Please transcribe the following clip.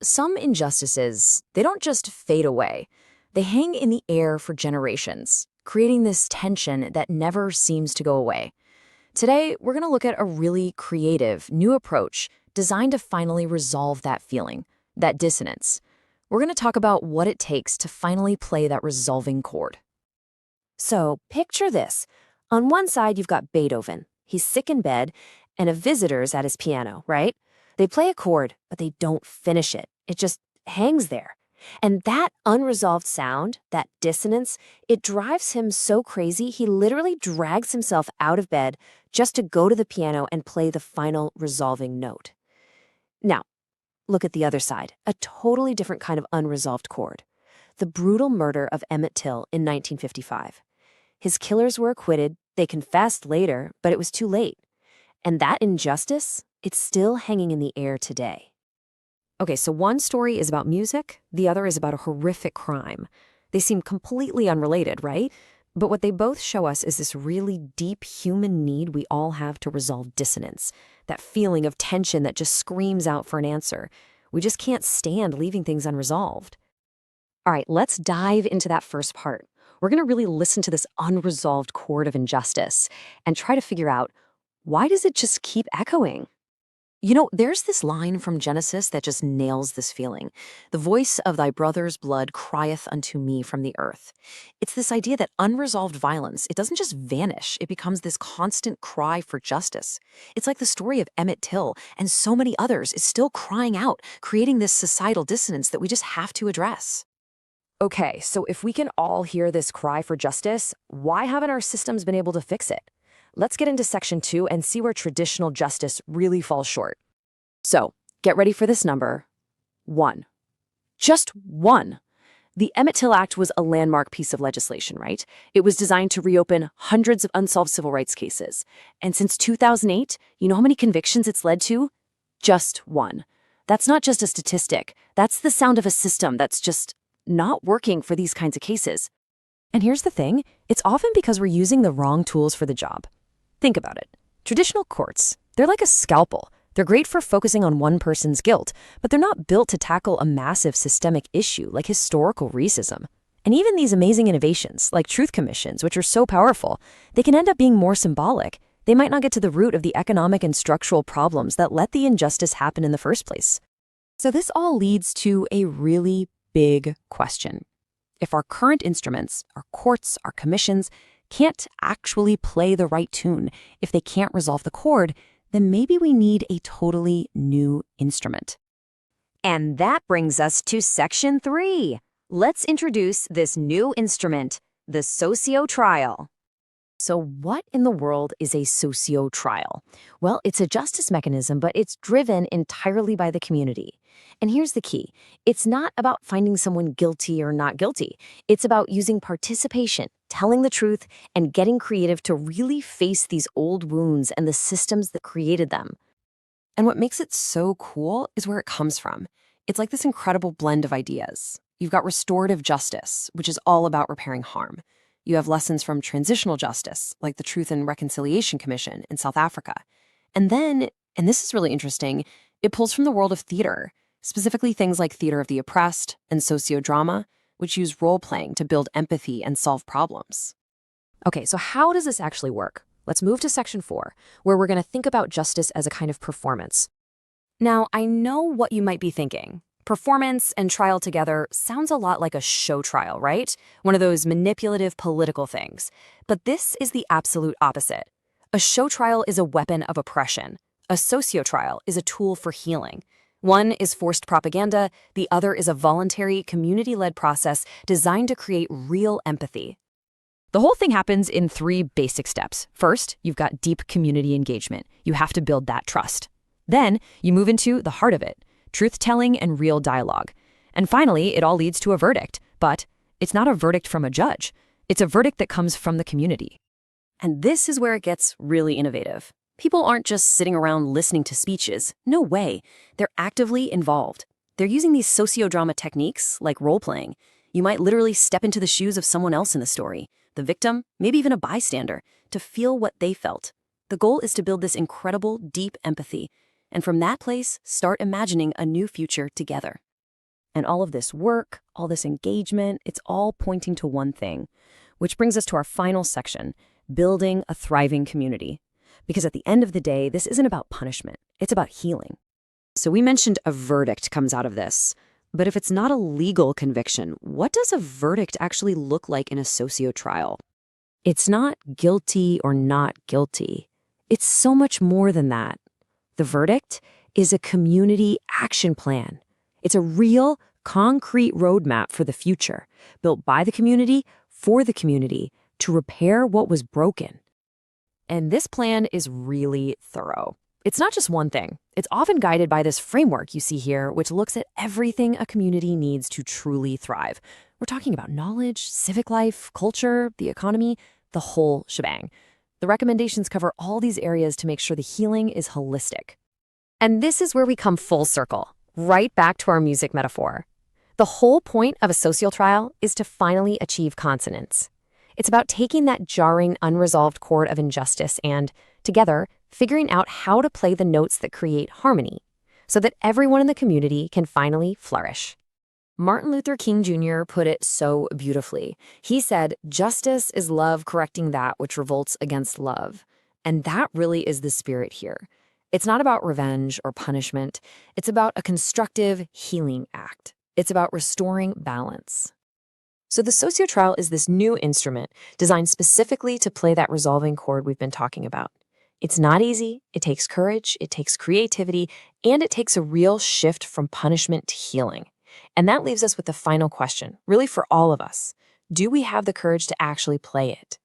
Some injustices, they don't just fade away. They hang in the air for generations, creating this tension that never seems to go away. Today, we're going to look at a really creative, new approach designed to finally resolve that feeling, that dissonance. We're going to talk about what it takes to finally play that resolving chord. So picture this. On one side, you've got Beethoven. He's sick in bed, and a visitor's at his piano, right? They play a chord, but they don't finish it. It just hangs there. And that unresolved sound, that dissonance, it drives him so crazy he literally drags himself out of bed just to go to the piano and play the final resolving note. Now, look at the other side, a totally different kind of unresolved chord. The brutal murder of Emmett Till in 1955. His killers were acquitted, they confessed later, but it was too late. And that injustice, it's still hanging in the air today. Okay, so one story is about music, the other is about a horrific crime. They seem completely unrelated, right? But what they both show us is this really deep human need we all have to resolve dissonance, that feeling of tension that just screams out for an answer. We just can't stand leaving things unresolved. All right, let's dive into that first part. We're going to really listen to this unresolved chord of injustice and try to figure out, why does it just keep echoing? There's this line from Genesis that just nails this feeling. The voice of thy brother's blood crieth unto me from the earth. It's this idea that unresolved violence, it doesn't just vanish, it becomes this constant cry for justice. It's like the story of Emmett Till and so many others is still crying out, creating this societal dissonance that we just have to address. Okay, so if we can all hear this cry for justice, why haven't our systems been able to fix it? Let's get into section 2 and see where traditional justice really falls short. So, get ready for this number. 1. Just 1. The Emmett Till Act was a landmark piece of legislation, right? It was designed to reopen hundreds of unsolved civil rights cases. And since 2008, you know how many convictions it's led to? Just 1. That's not just a statistic. That's the sound of a system that's just not working for these kinds of cases. And here's the thing, it's often because we're using the wrong tools for the job. Think about it. Traditional courts, they're like a scalpel. They're great for focusing on one person's guilt, but they're not built to tackle a massive systemic issue like historical racism. And even these amazing innovations, like truth commissions, which are so powerful, they can end up being more symbolic. They might not get to the root of the economic and structural problems that let the injustice happen in the first place. So this all leads to a really big question. If our current instruments, our courts, our commissions, can't actually play the right tune, if they can't resolve the chord, then maybe we need a totally new instrument. And that brings us to section 3. Let's introduce this new instrument, the socio-trial. So what in the world is a socio-trial? Well, it's a justice mechanism, but it's driven entirely by the community. And here's the key. It's not about finding someone guilty or not guilty. It's about using participation, telling the truth, and getting creative to really face these old wounds and the systems that created them. And what makes it so cool is where it comes from. It's like this incredible blend of ideas. You've got restorative justice, which is all about repairing harm. You have lessons from transitional justice, like the Truth and Reconciliation Commission in South Africa. And then, and this is really interesting, it pulls from the world of theater, specifically things like theater of the oppressed and sociodrama, which use role-playing to build empathy and solve problems. Okay, so how does this actually work? Let's move to section 4, where we're going to think about justice as a kind of performance. Now, I know what you might be thinking. Performance and trial together sounds a lot like a show trial, right? One of those manipulative political things. But this is the absolute opposite. A show trial is a weapon of oppression. A socio-trial is a tool for healing. One is forced propaganda, the other is a voluntary, community-led process designed to create real empathy. The whole thing happens in 3 basic steps. First, you've got deep community engagement. You have to build that trust. Then, you move into the heart of it. Truth-telling and real dialogue. And finally, it all leads to a verdict. But it's not a verdict from a judge. It's a verdict that comes from the community. And this is where it gets really innovative. People aren't just sitting around listening to speeches. No way. They're actively involved. They're using these sociodrama techniques, like role-playing. You might literally step into the shoes of someone else in the story, the victim, maybe even a bystander, to feel what they felt. The goal is to build this incredible, deep empathy. And from that place, start imagining a new future together. And all of this work, all this engagement, it's all pointing to one thing, which brings us to our final section, building a thriving community. Because at the end of the day, this isn't about punishment, it's about healing. So we mentioned a verdict comes out of this. But if it's not a legal conviction, what does a verdict actually look like in a socio-trial? It's not guilty or not guilty. It's so much more than that. The verdict is a community action plan. It's a real, concrete roadmap for the future, built by the community, for the community, to repair what was broken. And this plan is really thorough. It's not just one thing. It's often guided by this framework you see here, which looks at everything a community needs to truly thrive. We're talking about knowledge, civic life, culture, the economy, the whole shebang. The recommendations cover all these areas to make sure the healing is holistic. And this is where we come full circle, right back to our music metaphor. The whole point of a socio-trial is to finally achieve consonance. It's about taking that jarring, unresolved chord of injustice and, together, figuring out how to play the notes that create harmony so that everyone in the community can finally flourish. Martin Luther King Jr. put it so beautifully. He said, "Justice is love correcting that which revolts against love." And that really is the spirit here. It's not about revenge or punishment. It's about a constructive healing act. It's about restoring balance. So the socio-trial is this new instrument designed specifically to play that resolving chord we've been talking about. It's not easy, it takes courage, it takes creativity, and it takes a real shift from punishment to healing. And that leaves us with the final question, really for all of us. Do we have the courage to actually play it?